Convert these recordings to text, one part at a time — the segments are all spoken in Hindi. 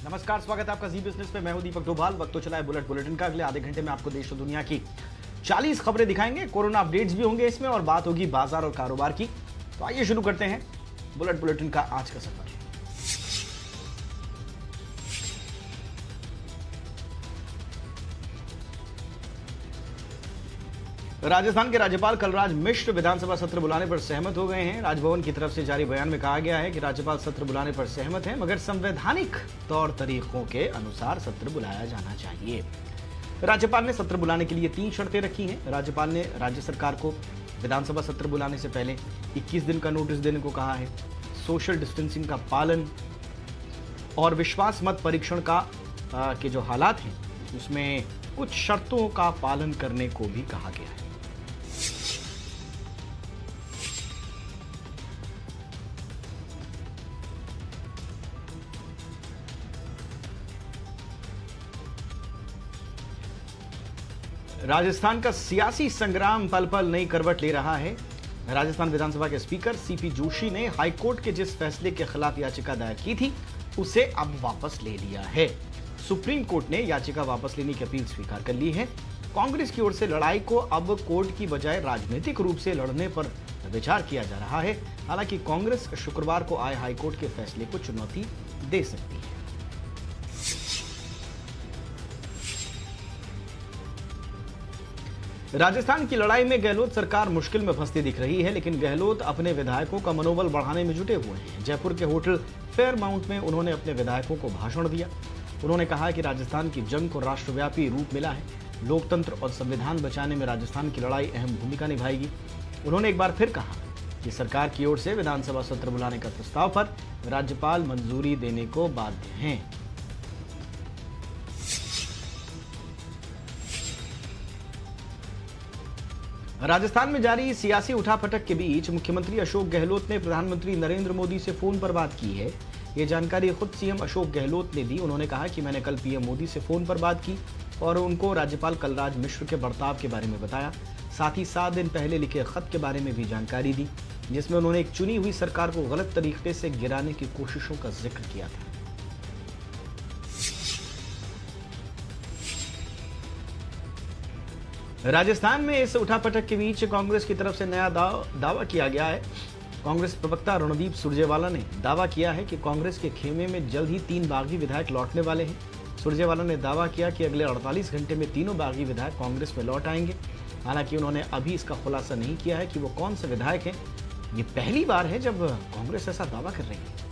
नमस्कार, स्वागत है आपका जी बिजनेस पे। मैं हूं दीपक डोभाल। वक्त तो चला है बुलेटिन का। अगले आधे घंटे में आपको देश और दुनिया की 40 खबरें दिखाएंगे। कोरोना अपडेट्स भी होंगे इसमें और बात होगी बाजार और कारोबार की। तो आइए शुरू करते हैं बुलेटिन का आज का सफर। राजस्थान के राज्यपाल कलराज मिश्र विधानसभा सत्र बुलाने पर सहमत हो गए हैं। राजभवन की तरफ से जारी बयान में कहा गया है कि राज्यपाल सत्र बुलाने पर सहमत हैं, मगर संवैधानिक तौर तरीकों के अनुसार सत्र बुलाया जाना चाहिए। राज्यपाल ने सत्र बुलाने के लिए 3 शर्तें रखी हैं। राज्यपाल ने राज्य सरकार को विधानसभा सत्र बुलाने से पहले 21 दिन का नोटिस देने को कहा है। सोशल डिस्टेंसिंग का पालन और विश्वास मत परीक्षण का के जो हालात हैं उसमें कुछ शर्तों का पालन करने को भी कहा गया है। राजस्थान का सियासी संग्राम पल पल नई करवट ले रहा है। राजस्थान विधानसभा के स्पीकर सीपी जोशी ने हाईकोर्ट के जिस फैसले के खिलाफ याचिका दायर की थी उसे अब वापस ले लिया है। सुप्रीम कोर्ट ने याचिका वापस लेने की अपील स्वीकार कर ली है। कांग्रेस की ओर से लड़ाई को अब कोर्ट की बजाय राजनीतिक रूप से लड़ने पर विचार किया जा रहा है। हालांकि कांग्रेस शुक्रवार को आए हाईकोर्ट के फैसले को चुनौती दे सकती है। राजस्थान की लड़ाई में गहलोत सरकार मुश्किल में फंसती दिख रही है, लेकिन गहलोत अपने विधायकों का मनोबल बढ़ाने में जुटे हुए हैं। जयपुर के होटल फेयरमाउंट में उन्होंने अपने विधायकों को भाषण दिया। उन्होंने कहा कि राजस्थान की जंग को राष्ट्रव्यापी रूप मिला है। लोकतंत्र और संविधान बचाने में राजस्थान की लड़ाई अहम भूमिका निभाएगी। उन्होंने एक बार फिर कहा कि सरकार की ओर से विधानसभा सत्र बुलाने का प्रस्ताव पर राज्यपाल मंजूरी देने को बाध्य हैं। राजस्थान में जारी सियासी उठापटक के बीच मुख्यमंत्री अशोक गहलोत ने प्रधानमंत्री नरेंद्र मोदी से फोन पर बात की है। ये जानकारी खुद सीएम अशोक गहलोत ने दी। उन्होंने कहा कि मैंने कल पीएम मोदी से फोन पर बात की और उनको राज्यपाल कलराज मिश्र के बर्ताव के बारे में बताया। साथ ही 7 दिन पहले लिखे खत के बारे में भी जानकारी दी, जिसमें उन्होंने एक चुनी हुई सरकार को गलत तरीके से गिराने की कोशिशों का जिक्र किया था। राजस्थान में इस उठापटक के बीच कांग्रेस की तरफ से नया दावा किया गया है। कांग्रेस प्रवक्ता रणदीप सुरजेवाला ने दावा किया है कि कांग्रेस के खेमे में जल्द ही 3 बागी विधायक लौटने वाले हैं। सुरजेवाला ने दावा किया कि अगले 48 घंटे में तीनों बागी विधायक कांग्रेस में लौट आएंगे। हालांकि उन्होंने अभी इसका खुलासा नहीं किया है कि वो कौन से विधायक हैं। ये पहली बार है जब कांग्रेस ऐसा दावा कर रही है।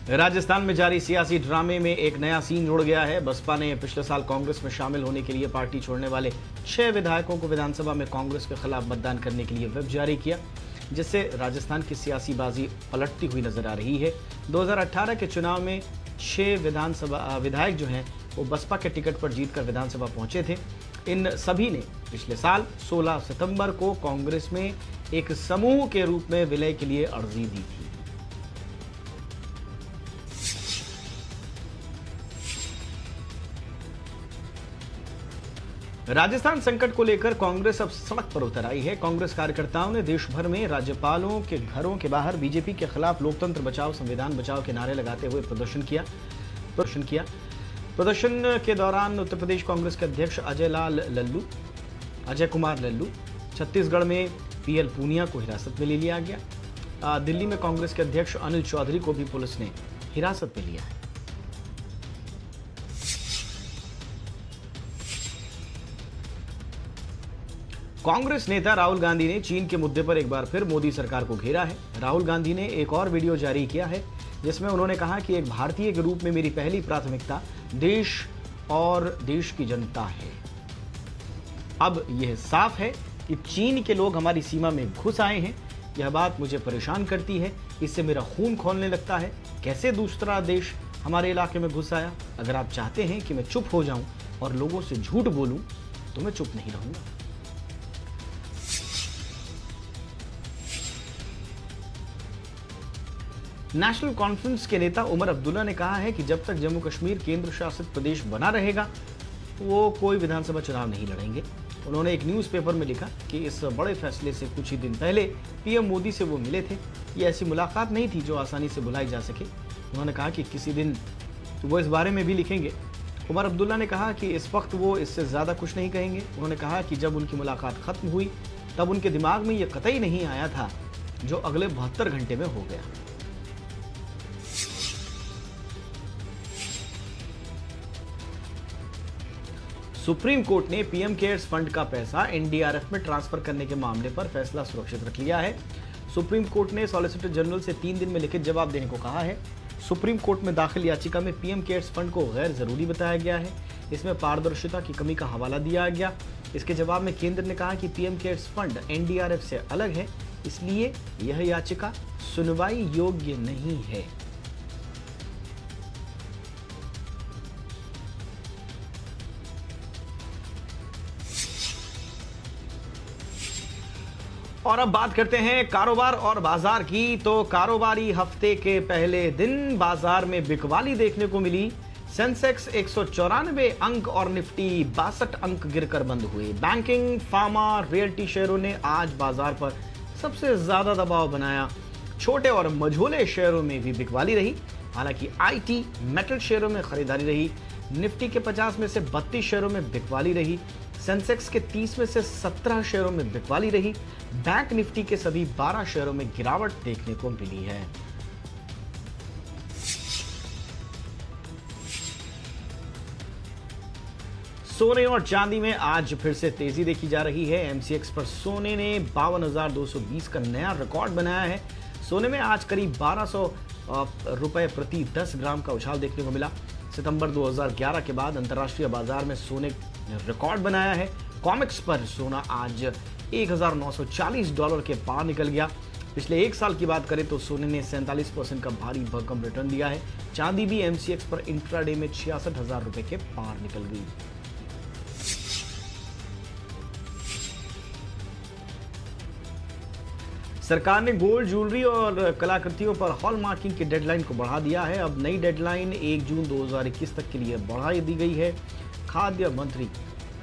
राजस्थान में जारी सियासी ड्रामे में एक नया सीन जुड़ गया है। बसपा ने पिछले साल कांग्रेस में शामिल होने के लिए पार्टी छोड़ने वाले 6 विधायकों को विधानसभा में कांग्रेस के खिलाफ मतदान करने के लिए व्हिप जारी किया, जिससे राजस्थान की सियासी बाजी पलटती हुई नजर आ रही है। 2018 के चुनाव में 6 विधानसभा विधायक जो हैं वो बसपा के टिकट पर जीतकर विधानसभा पहुंचे थे। इन सभी ने पिछले साल 16 सितंबर को कांग्रेस में एक समूह के रूप में विलय के लिए अर्जी दी थी। राजस्थान संकट को लेकर कांग्रेस अब सड़क पर उतर आई है। कांग्रेस कार्यकर्ताओं ने देश भर में राज्यपालों के घरों के बाहर बीजेपी के खिलाफ लोकतंत्र बचाओ संविधान बचाओ के नारे लगाते हुए प्रदर्शन किया। प्रदर्शन के दौरान उत्तर प्रदेश कांग्रेस के अध्यक्ष अजय कुमार लल्लू, छत्तीसगढ़ में पीएल पूनिया को हिरासत में ले लिया गया। दिल्ली में कांग्रेस के अध्यक्ष अनिल चौधरी को भी पुलिस ने हिरासत में लिया है। कांग्रेस नेता राहुल गांधी ने चीन के मुद्दे पर एक बार फिर मोदी सरकार को घेरा है। राहुल गांधी ने एक और वीडियो जारी किया है जिसमें उन्होंने कहा कि एक भारतीय के रूप में मेरी पहली प्राथमिकता देश और देश की जनता है। अब यह साफ है कि चीन के लोग हमारी सीमा में घुस आए हैं। यह बात मुझे परेशान करती है। इससे मेरा खून खौलने लगता है। कैसे दूसरा देश हमारे इलाके में घुस आया? अगर आप चाहते हैं कि मैं चुप हो जाऊं और लोगों से झूठ बोलूं तो मैं चुप नहीं रहूंगा। नेशनल कॉन्फ्रेंस के नेता उमर अब्दुल्ला ने कहा है कि जब तक जम्मू कश्मीर केंद्र शासित प्रदेश बना रहेगा वो कोई विधानसभा चुनाव नहीं लड़ेंगे। उन्होंने एक न्यूज़पेपर में लिखा कि इस बड़े फैसले से कुछ ही दिन पहले पीएम मोदी से वो मिले थे। ये ऐसी मुलाकात नहीं थी जो आसानी से भुलाई जा सके। उन्होंने कहा कि किसी दिन वो इस बारे में भी लिखेंगे। उमर अब्दुल्ला ने कहा कि इस वक्त वो इससे ज़्यादा कुछ नहीं कहेंगे। उन्होंने कहा कि जब उनकी मुलाकात खत्म हुई तब उनके दिमाग में ये कतई नहीं आया था जो अगले 72 घंटे में हो गया। सुप्रीम कोर्ट ने पीएम केयर्स फंड का पैसा एनडीआरएफ में ट्रांसफर करने के मामले पर फैसला सुरक्षित रख लिया है। सुप्रीम कोर्ट ने सॉलिसिटर जनरल से 3 दिन में लिखित जवाब देने को कहा है। सुप्रीम कोर्ट में दाखिल याचिका में पीएम केयर्स फंड को गैर जरूरी बताया गया है। इसमें पारदर्शिता की कमी का हवाला दिया गया। इसके जवाब में केंद्र ने कहा कि पीएम केयर्स फंड एनडीआरएफ से अलग है, इसलिए यह याचिका सुनवाई योग्य नहीं है। और अब बात करते हैं कारोबार और बाजार की। तो कारोबारी हफ्ते के पहले दिन बाजार में बिकवाली देखने को मिली। सेंसेक्स 194 अंक और निफ्टी 62 अंक गिरकर बंद हुए। बैंकिंग, फार्मा, रियल्टी शेयरों ने आज बाजार पर सबसे ज्यादा दबाव बनाया। छोटे और मझोले शेयरों में भी बिकवाली रही। हालांकि आईटी, मेटल शेयरों में खरीदारी रही। निफ्टी के 50 में से 32 शेयरों में बिकवाली रही। सेंसेक्स के 30 में से 17 शेयरों में बिकवाली रही। बैंक निफ्टी के सभी 12 शेयरों में गिरावट देखने को मिली है। सोने और चांदी में आज फिर से तेजी देखी जा रही है। एमसीएक्स पर सोने ने 52,220 का नया रिकॉर्ड बनाया है। सोने में आज करीब 1200 रुपए प्रति 10 ग्राम का उछाल देखने को मिला। सितंबर 2011 के बाद अंतर्राष्ट्रीय बाजार में सोने रिकॉर्ड बनाया है। कॉमेक्स पर सोना आज $1,940 के पार निकल गया। पिछले एक साल की बात करें तो सोने ने 47% का भारी भरकम रिटर्न दिया है। चांदी भी एमसीएक्स पर इंट्राडे में 66,000 रुपए के पार निकल गई। सरकार ने गोल्ड, ज्वेलरी और कलाकृतियों पर हॉलमार्किंग की डेडलाइन को बढ़ा दिया है। अब नई डेडलाइन 1 जून 2021 तक के लिए बढ़ा दी गई है। खाद्य मंत्री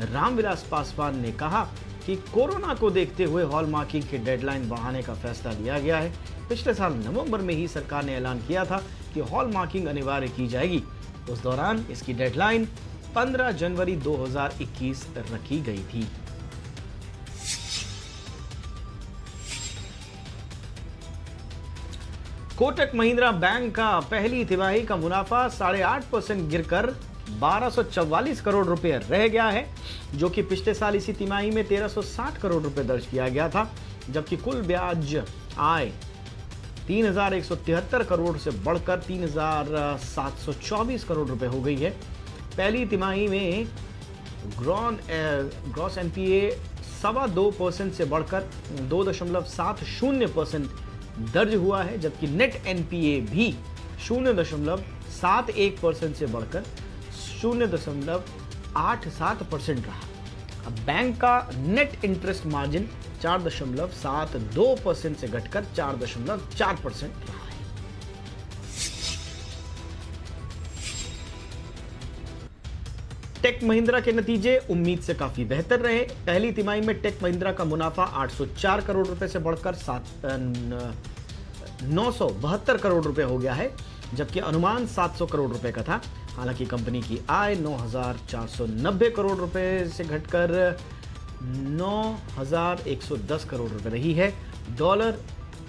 रामविलास पासवान ने कहा कि कोरोना को देखते हुए हॉलमार्किंग की डेडलाइन बढ़ाने का फैसला लिया गया है। पिछले साल नवंबर में ही सरकार ने ऐलान किया था कि हॉलमार्किंग अनिवार्य की जाएगी। उस दौरान इसकी डेडलाइन 15 जनवरी 2021 रखी गई थी। कोटक महिंद्रा बैंक का पहली तिमाही का मुनाफा 8.5% गिरकर 1244 करोड़ रुपए रह गया है, जो कि पिछले साल इसी तिमाही में 1360 करोड़ रुपए दर्ज किया गया था। जबकि कुल ब्याज आय 3173 करोड़ से बढ़कर 3724 करोड़ रुपए हो गई है। पहली तिमाही में ग्रॉस एनपीए 2.25% से बढ़कर 2.70% दर्ज हुआ है, जबकि नेट एनपीए भी 0.71% से बढ़कर 0.87% रहा। अब बैंक का नेट इंटरेस्ट मार्जिन 4.72% से घटकर 4.4% रहा है। टेक महिंद्रा के नतीजे उम्मीद से काफी बेहतर रहे। पहली तिमाही में टेक महिंद्रा का मुनाफा 804 करोड़ रुपए से बढ़कर 972 करोड़ रुपए हो गया है, जबकि अनुमान 700 करोड़ रुपए का था। हालांकि कंपनी की आय 9,490 करोड़ रुपए से घटकर 9,110 करोड़ रुपए रही है। डॉलर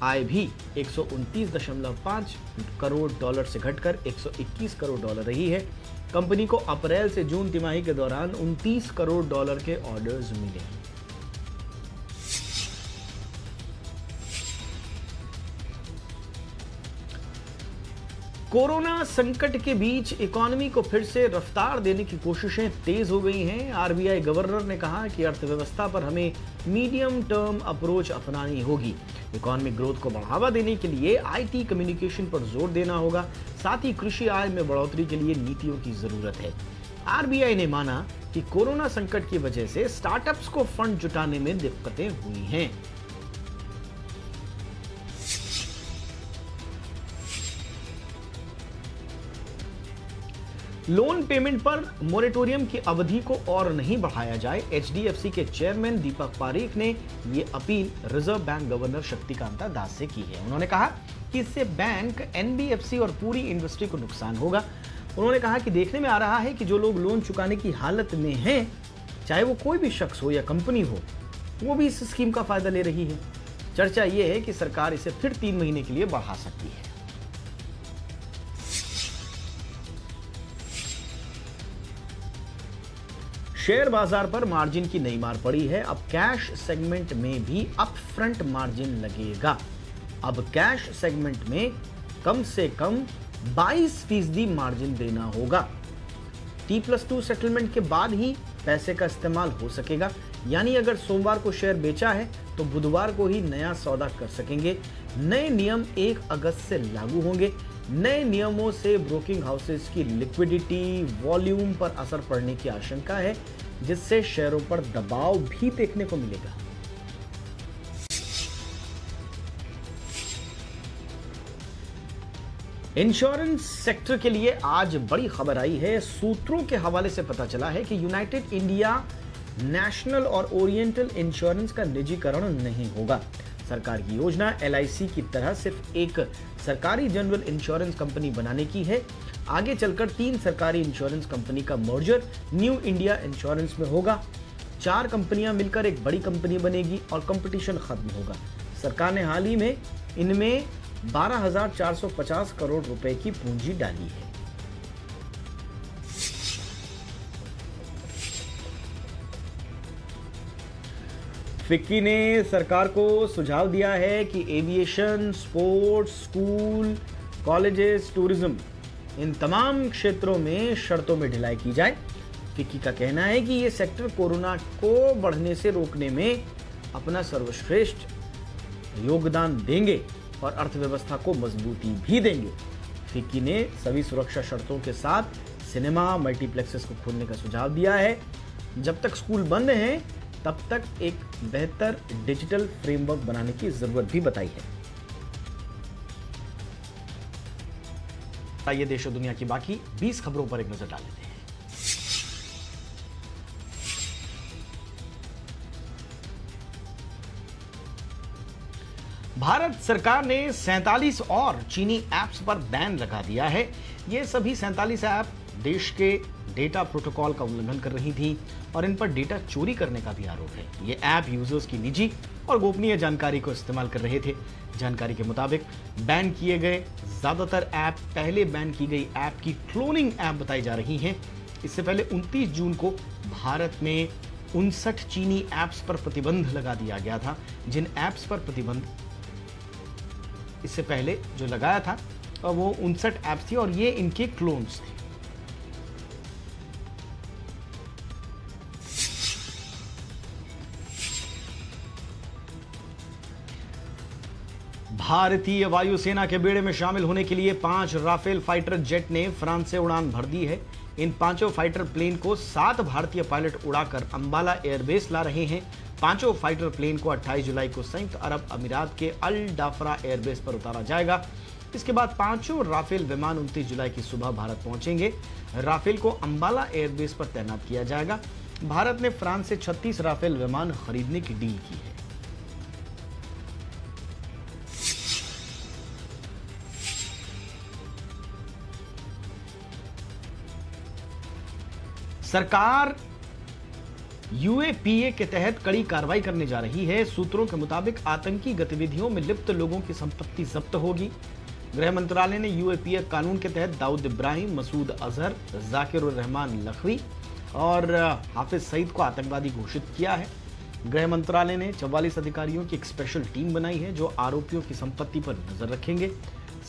आय भी 129.5 करोड़ डॉलर से घटकर 121 करोड़ डॉलर रही है। कंपनी को अप्रैल से जून तिमाही के दौरान 29 करोड़ डॉलर के ऑर्डर्स मिले। कोरोना संकट के बीच इकोनॉमी को फिर से रफ्तार देने की कोशिशें तेज हो गई हैं। आरबीआई गवर्नर ने कहा कि अर्थव्यवस्था पर हमें मीडियम टर्म अप्रोच अपनानी होगी। इकोनॉमिक ग्रोथ को बढ़ावा देने के लिए आईटी, कम्युनिकेशन पर जोर देना होगा। साथ ही कृषि आय में बढ़ोतरी के लिए नीतियों की जरूरत है। आरबीआई ने माना कि कोरोना संकट की वजह से स्टार्टअप्स को फंड जुटाने में दिक्कतें हुई हैं। लोन पेमेंट पर मोरेटोरियम की अवधि को और नहीं बढ़ाया जाए, एचडीएफसी के चेयरमैन दीपक पारेख ने ये appeal reserve bank governor Shaktikanta Das से की है। उन्होंने कहा कि इससे बैंक, एनबीएफसी और पूरी इंडस्ट्री को नुकसान होगा। उन्होंने कहा कि देखने में आ रहा है कि जो लोग लोन चुकाने की हालत में हैं, चाहे वो कोई भी शख्स हो या कंपनी हो, वो भी इस स्कीम का फायदा ले रही है। चर्चा यह है कि सरकार इसे फिर 3 महीने के लिए बढ़ा सकती है। शेयर बाजार पर मार्जिन की नई मार पड़ी है। अब कैश सेगमेंट में भी अप फ्रंट मार्जिन लगेगा। अब कैश सेगमेंट में कम से कम 22% मार्जिन देना होगा। T+2 सेटलमेंट के बाद ही पैसे का इस्तेमाल हो सकेगा, यानी अगर सोमवार को शेयर बेचा है तो बुधवार को ही नया सौदा कर सकेंगे। नए नियम 1 अगस्त से लागू होंगे। नए नियमों से ब्रोकिंग हाउसेस की लिक्विडिटी, वॉल्यूम पर असर पड़ने की आशंका है, जिससे शेयरों पर दबाव भी देखने को मिलेगा। इंश्योरेंस सेक्टर के लिए आज बड़ी खबर आई है। सूत्रों के हवाले से पता चला है कि यूनाइटेड इंडिया नेशनल और ओरिएंटल इंश्योरेंस का निजीकरण नहीं होगा। सरकार की योजना एलआईसी की तरह सिर्फ एक सरकारी जनरल इंश्योरेंस कंपनी बनाने की है। आगे चलकर 3 सरकारी इंश्योरेंस कंपनी का मर्जर न्यू इंडिया इंश्योरेंस में होगा। 4 कंपनियां मिलकर एक बड़ी कंपनी बनेगी और कंपटीशन खत्म होगा। सरकार ने हाल ही में इनमें 12,450 करोड़ रुपए की पूंजी डाली है। फिक्की ने सरकार को सुझाव दिया है कि aviation, sports, school, colleges, tourism, इन तमाम क्षेत्रों में शर्तों में ढिलाई की जाए। फिक्की का कहना है कि ये सेक्टर कोरोना को बढ़ने से रोकने में अपना सर्वश्रेष्ठ योगदान देंगे और अर्थव्यवस्था को मजबूती भी देंगे। फिक्की ने सभी सुरक्षा शर्तों के साथ सिनेमा, मल्टीप्लेक्सेस को खोलने का सुझाव दिया है। जब तक स्कूल बंद हैं, तब तक एक बेहतर डिजिटल फ्रेमवर्क बनाने की जरूरत भी बताई है। आइए देश और दुनिया की बाकी 20 खबरों पर एक नजर डाल लेते हैं। भारत सरकार ने 47 और चीनी ऐप्स पर बैन लगा दिया है। ये सभी 47 ऐप देश के डेटा प्रोटोकॉल का उल्लंघन कर रही थी और इन पर डेटा चोरी करने का भी आरोप है। ये ऐप यूजर्स की निजी और गोपनीय जानकारी को इस्तेमाल कर रहे थे। जानकारी के मुताबिक बैन किए गए ज्यादातर ऐप पहले बैन की गई ऐप की क्लोनिंग ऐप बताई जा रही हैं। इससे पहले 29 जून को भारत में 59 चीनी ऐप्स पर प्रतिबंध लगा दिया गया था। जिन ऐप्स पर प्रतिबंध इससे पहले जो लगाया था वो 59 ऐप्स थी और ये इनके क्लोन्स थे। भारतीय वायुसेना के बेड़े में शामिल होने के लिए 5 राफेल फाइटर जेट ने फ्रांस से उड़ान भर दी है। इन 5 फाइटर प्लेन को 7 भारतीय पायलट उड़ाकर अंबाला एयरबेस ला रहे हैं। 5 फाइटर प्लेन को 28 जुलाई को संयुक्त अरब अमीरात के अल डाफरा एयरबेस पर उतारा जाएगा। इसके बाद 5 राफेल विमान 29 जुलाई की सुबह भारत पहुंचेंगे। राफेल को अंबाला एयरबेस पर तैनात किया जाएगा। भारत ने फ्रांस से 36 राफेल विमान खरीदने की डील की है। सरकार यूएपीए के तहत कड़ी कार्रवाई करने जा रही है। सूत्रों के मुताबिक आतंकी गतिविधियों में लिप्त लोगों की संपत्ति जब्त होगी। गृह मंत्रालय ने यूएपीए कानून के तहत दाऊद इब्राहिम, मसूद अजहर, जाकिर उर रहमान लखवी और हाफिज सईद को आतंकवादी घोषित किया है। गृह मंत्रालय ने 44 अधिकारियों की एक स्पेशल टीम बनाई है जो आरोपियों की संपत्ति पर नजर रखेंगे।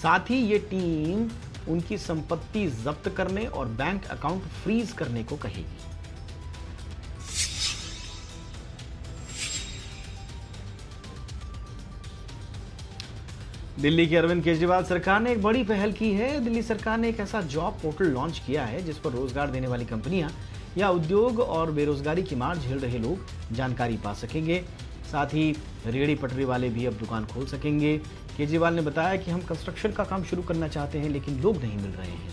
साथ ही ये टीम उनकी संपत्ति जब्त करने और बैंक अकाउंट फ्रीज करने को कहेगी। दिल्ली की अरविंद केजरीवाल सरकार ने एक बड़ी पहल की है। दिल्ली सरकार ने एक ऐसा जॉब पोर्टल लॉन्च किया है जिस पर रोजगार देने वाली कंपनियां या उद्योग और बेरोजगारी की मार झेल रहे लोग जानकारी पा सकेंगे। साथ ही रेहड़ी पटरी वाले भी अब दुकान खोल सकेंगे। केजरीवाल ने बताया कि हम कंस्ट्रक्शन का काम शुरू करना चाहते हैं लेकिन लोग नहीं मिल रहे हैं।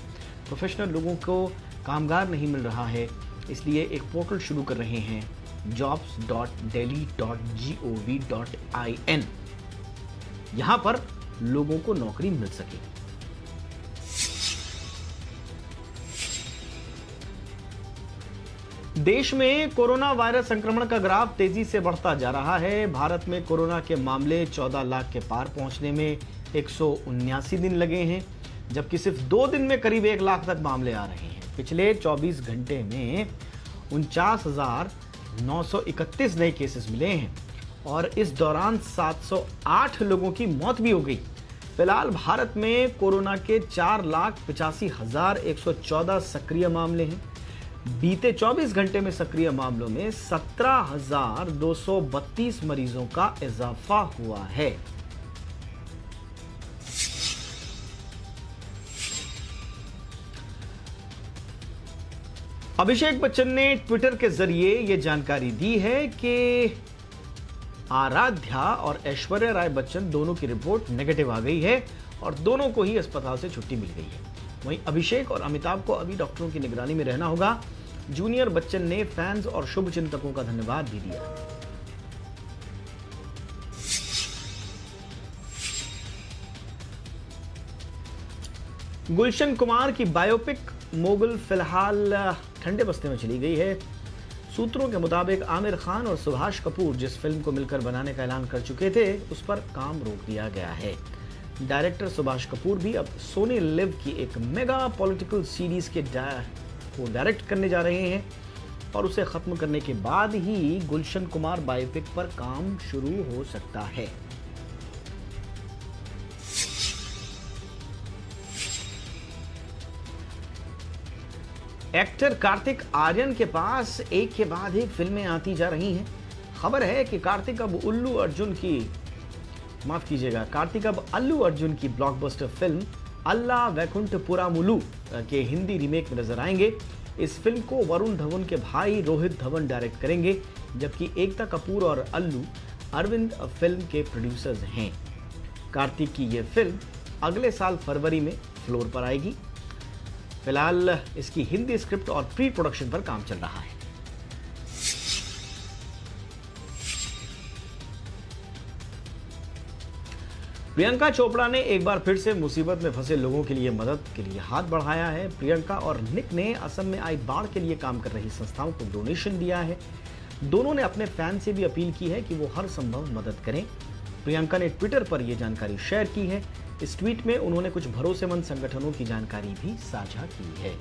प्रोफेशनल लोगों को कामगार नहीं मिल रहा है, इसलिए एक पोर्टल शुरू कर रहे हैं, jobs.delhi.gov.in। यहां पर लोगों को नौकरी मिल सके। देश में कोरोना वायरस संक्रमण का ग्राफ तेजी से बढ़ता जा रहा है। भारत में कोरोना के मामले 14 लाख के पार पहुंचने में 179 दिन लगे हैं, जबकि सिर्फ 2 दिन में करीब 1 लाख तक मामले आ रहे हैं। पिछले 24 घंटे में 49,931 नए केसेस मिले हैं और इस दौरान 708 लोगों की मौत भी हो गई। फिलहाल भारत में कोरोना के 4,85,114 सक्रिय मामले हैं। बीते 24 घंटे में सक्रिय मामलों में 17,232 मरीजों का इजाफा हुआ है। अभिषेक बच्चन ने ट्विटर के जरिए यह जानकारी दी है कि आराध्या और ऐश्वर्या राय बच्चन दोनों की रिपोर्ट नेगेटिव आ गई है और दोनों को ही अस्पताल से छुट्टी मिल गई है। वहीं अभिषेक और अमिताभ को अभी डॉक्टरों की निगरानी में रहना होगा। जूनियर बच्चन ने फैंस और शुभचिंतकों का धन्यवाद भी दिया। गुलशन कुमार की बायोपिक मोगल फिलहाल ठंडे बस्ते में चली गई है। सूत्रों के मुताबिक आमिर खान और सुभाष कपूर जिस फिल्म को मिलकर बनाने का ऐलान कर चुके थे, उस पर काम रोक दिया गया है। डायरेक्टर सुभाष कपूर भी अब सोनी लिव की एक मेगा पॉलिटिकल सीरीज को डायरेक्ट करने जा रहे हैं और उसे खत्म करने के बाद ही गुलशन कुमार बायोपिक पर काम शुरू हो सकता है। एक्टर कार्तिक आर्यन के पास एक के बाद एक फिल्में आती जा रही हैं। खबर है कि कार्तिक अब अल्लू अर्जुन की ब्लॉकबस्टर फिल्म अल्ला वैकुंठपुरामुलु के हिंदी रीमेक में नजर आएंगे। इस फिल्म को वरुण धवन के भाई रोहित धवन डायरेक्ट करेंगे, जबकि एकता कपूर और अल्लू अरविंद फिल्म के प्रोड्यूसर्स हैं। कार्तिक की यह फिल्म अगले साल फरवरी में फ्लोर पर आएगी। फिलहाल इसकी हिंदी स्क्रिप्ट और प्री प्रोडक्शन पर काम चल रहा है। प्रियंका चोपड़ा ने एक बार फिर से मुसीबत में फंसे लोगों के लिए मदद के लिए हाथ बढ़ाया है। प्रियंका और निक ने असम में आई बाढ़ के लिए काम कर रही संस्थाओं को डोनेशन दिया है। दोनों ने अपने फैन से भी अपील की है कि वो हर संभव मदद करें। प्रियंका ने ट्विटर पर यह जानकारी शेयर की है। इस ट्वीट में उन्होंने कुछ भरोसेमंद संगठनों की जानकारी भी साझा की है।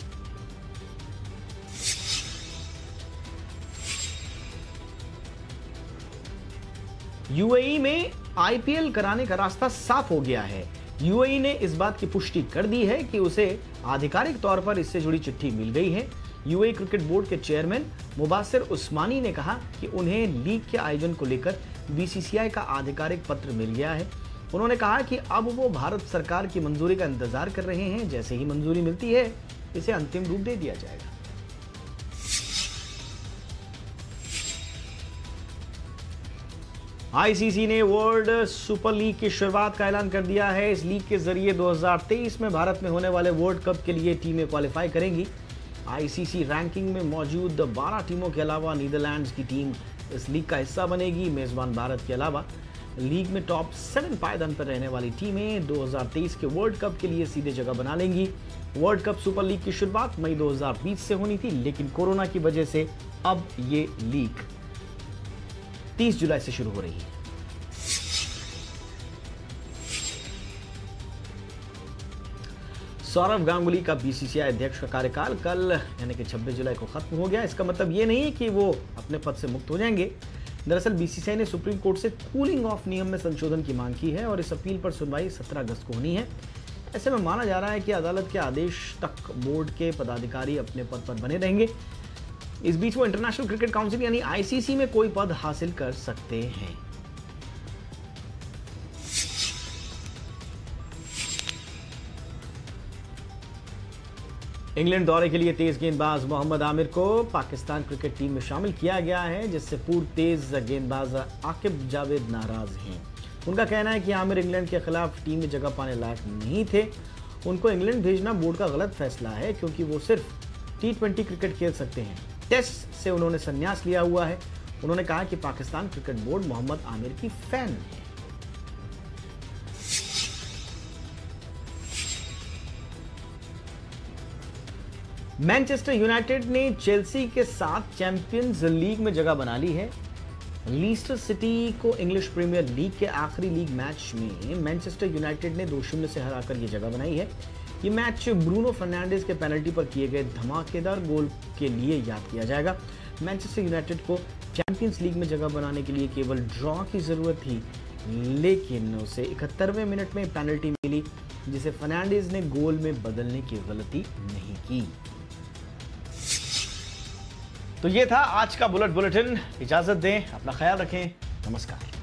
यूएई में आईपीएल कराने का रास्ता साफ हो गया है। यूएई ने इस बात की पुष्टि कर दी है कि उसे आधिकारिक तौर पर इससे जुड़ी चिट्ठी मिल गई है। यूएई क्रिकेट बोर्ड के चेयरमैन मुबासिर उस्मानी ने कहा कि उन्हें लीग के आयोजन को लेकर बीसीसीआई का आधिकारिक पत्र मिल गया है। उन्होंने कहा कि अब वो भारत सरकार की मंजूरी का इंतजार कर रहे हैं। जैसे ही मंजूरी मिलती है, इसे अंतिम रूप दे दिया जाएगा। आईसीसी ने वर्ल्ड सुपर लीग की शुरुआत का ऐलान कर दिया है। इस लीग के जरिए 2023 में भारत में होने वाले वर्ल्ड कप के लिए टीमें क्वालिफाई करेंगी। आईसीसी रैंकिंग में मौजूद 12 टीमों के अलावा नीदरलैंड्स की टीम इस लीग का हिस्सा बनेगी। मेजबान भारत के अलावा लीग में टॉप 7 पायदान पर रहने वाली टीमें 2023 के वर्ल्ड कप के लिए सीधे जगह बना लेंगी। वर्ल्ड कप सुपर लीग की शुरुआत मई 2020 से होनी थी, लेकिन कोरोना की वजह से अब ये लीग 30 जुलाई से शुरू हो रही है। सौरव गांगुली का बीसीसीआई अध्यक्ष का कार्यकाल कल यानी कि 26 जुलाई को खत्म हो गया। इसका मतलब ये नहीं है कि वो अपने पद से मुक्त हो जाएंगे। दरअसल बीसीसीआई ने सुप्रीम कोर्ट से कूलिंग ऑफ नियम में संशोधन की मांग की है और इस अपील पर सुनवाई 17 अगस्त को होनी है। ऐसे में माना जा रहा है कि अदालत के आदेश तक बोर्ड के पदाधिकारी अपने पद पर बने रहेंगे। इस बीच वो इंटरनेशनल क्रिकेट काउंसिल यानी आईसीसी में कोई पद हासिल कर सकते हैं। इंग्लैंड दौरे के लिए तेज गेंदबाज मोहम्मद आमिर को पाकिस्तान क्रिकेट टीम में शामिल किया गया है, जिससे पूर्व तेज गेंदबाज आकिब जावेद नाराज हैं। उनका कहना है कि आमिर इंग्लैंड के खिलाफ टीम में जगह पाने लायक नहीं थे। उनको इंग्लैंड भेजना बोर्ड का गलत फैसला है, क्योंकि वो सिर्फ T20 क्रिकेट खेल सकते हैं। टेस्ट से उन्होंने संन्यास लिया हुआ है। उन्होंने कहा कि पाकिस्तान क्रिकेट बोर्ड मोहम्मद आमिर की फैन है। मैनचेस्टर यूनाइटेड ने चेल्सी के साथ चैंपियंस लीग में जगह बना ली है। लीस्टर सिटी को इंग्लिश प्रीमियर लीग के आखिरी लीग मैच में मैनचेस्टर यूनाइटेड ने 2-0 से हराकर यह जगह बनाई है। ये मैच ब्रूनो फर्नांडिस के पेनल्टी पर किए गए धमाकेदार गोल के लिए याद किया जाएगा। मैनचेस्टर यूनाइटेड को चैंपियंस लीग में जगह बनाने के लिए केवल ड्रॉ की जरूरत थी, लेकिन उसे 71वें मिनट में पेनल्टी मिली, जिसे फर्नांडिस ने गोल में बदलने की गलती नहीं की। तो ये था आज का बुलेटिन। इजाजत दें, अपना ख्याल रखें, नमस्कार।